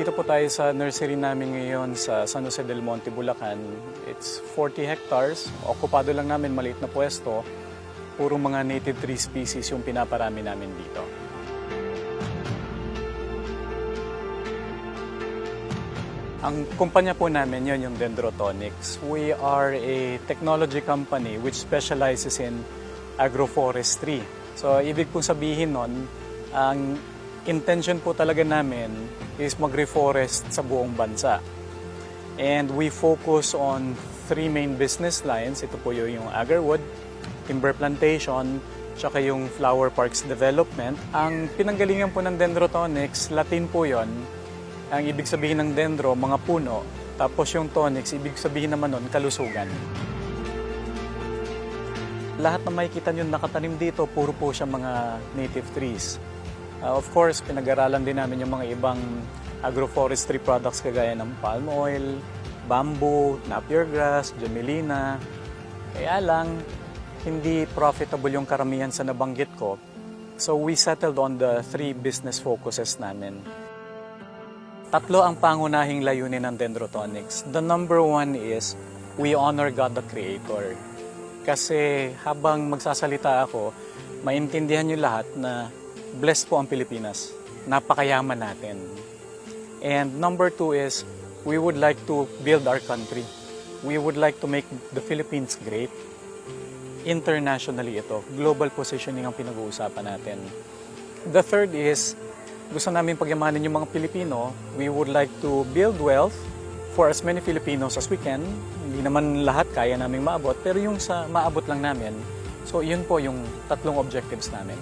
Nandito po tayo sa nursery namin ngayon sa San Jose del Monte, Bulacan. It's 40 hectares. Okupado lang namin, maliit na pwesto. Puro mga native tree species yung pinaparami namin dito. Ang kumpanya po namin yon yung Dendrotonics. We are a technology company which specializes in agroforestry. So, ibig po sabihin nun, ang intention po talaga namin is mag-reforest sa buong bansa. And we focus on 3 main business lines. Ito po yung agarwood, timber plantation, tsaka yung flower parks development. Ang pinanggalingan po ng Dendrotonics, Latin po yon. Ang ibig sabihin ng dendro, mga puno. Tapos yung tonics, ibig sabihin naman nun, kalusugan. Lahat na makikita nyo nakatanim dito, puro po siya mga native trees. Of course, pinag-aralan din namin yung mga ibang agroforestry products kagaya ng palm oil, bamboo, napier grass, jamelina. Kaya lang, hindi profitable yung karamihan sa nabanggit ko. So we settled on the 3 business focuses namin. 3 ang pangunahing layunin ng Dendrotonics. The number 1 is, we honor God the Creator. Kasi habang magsasalita ako, maintindihan nyo lahat na blessed po ang Pilipinas. Napakayaman natin. And number 2 is, we would like to build our country. We would like to make the Philippines great. Internationally ito. Global positioning ang pinag-uusapan natin. The third is, gusto namin pagyamanin yung mga Pilipino. We would like to build wealth for as many Filipinos as we can. Hindi naman lahat kaya namin maabot, pero yung sa maabot lang namin. So, yun po yung 3 objectives namin.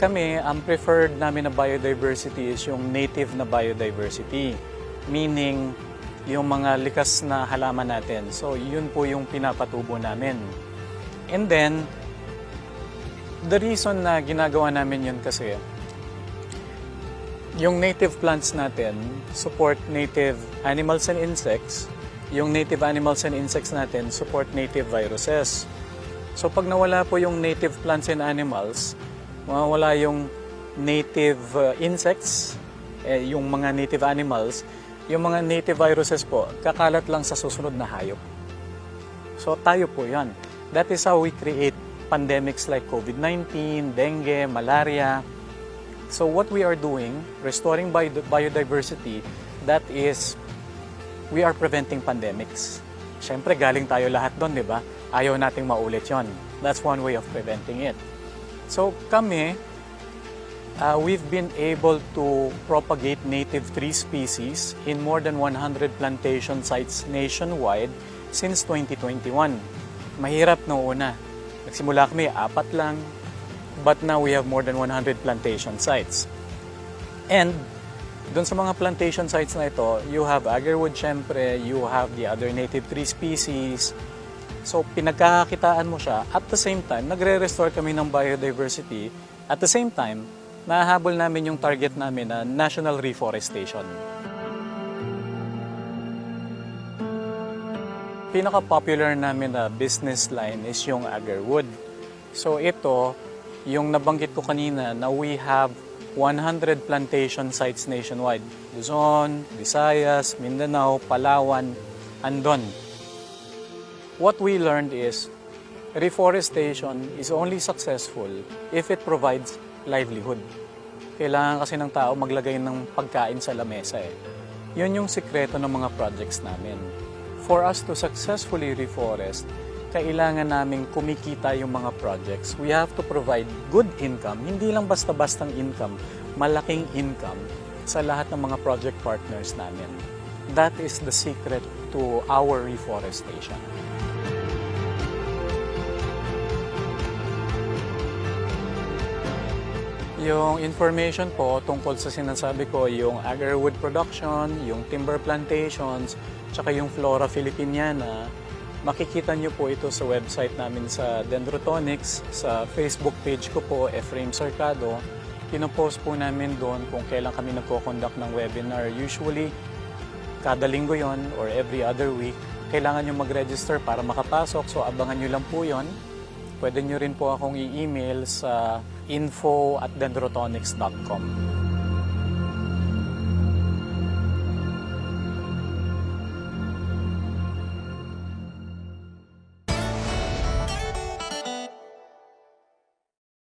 Kami, ang preferred namin na biodiversity is yung native na biodiversity. Meaning, yung mga likas na halaman natin. So, yun po yung pinapatubo namin. And then, the reason na ginagawa namin yun kasi, yung native plants natin support native animals and insects. Yung native animals and insects natin support native viruses. So, pag nawala po yung native plants and animals, mawawala yung native insects, yung mga native animals, yung mga native viruses po, kakalat lang sa susunod na hayop. So tayo po yan. That is how we create pandemics like COVID-19, dengue, malaria. So what we are doing, restoring biodiversity, that is, we are preventing pandemics. Siyempre, galing tayo lahat doon, di ba? Ayaw nating maulit yon. That's one way of preventing it. So kami, we've been able to propagate native tree species in more than 100 plantation sites nationwide since 2021. Mahirap noong una. Nagsimula kami, 4 lang, but now we have more than 100 plantation sites. And doon sa mga plantation sites na ito, you have agarwood syempre, you have the other native tree species. So, pinagkakakitaan mo siya. At the same time, nagre-restore kami ng biodiversity. At the same time, nahahabol namin yung target namin na national reforestation. Pinaka-popular namin na business line is yung agarwood. So, ito, yung nabanggit ko kanina na we have 100 plantation sites nationwide. Luzon, Visayas, Mindanao, Palawan, andon. What we learned is, reforestation is only successful if it provides livelihood. Kailangan kasi ng tao maglagay ng pagkain sa lamesa eh. Yun yung sikreto ng mga projects namin. For us to successfully reforest, kailangan naming kumikita yung mga projects. We have to provide good income, hindi lang basta-bastang income, malaking income sa lahat ng mga project partners namin. That is the secret to our reforestation. Yung information po tungkol sa sinasabi ko, yung agarwood production, yung timber plantations, tsaka yung Flora Filipiniana, makikita nyo po ito sa website namin sa Dendrotonics, sa Facebook page ko po, Efraim Sarcado. Pinopost po namin doon kung kailan kami nagko-conduct ng webinar. Usually, kada linggo yon or every other week. Kailangan nyo mag-register para makapasok, so abangan nyo lang po yon. Pwede nyo rin po akong i-email sa info@dendrotonics.com.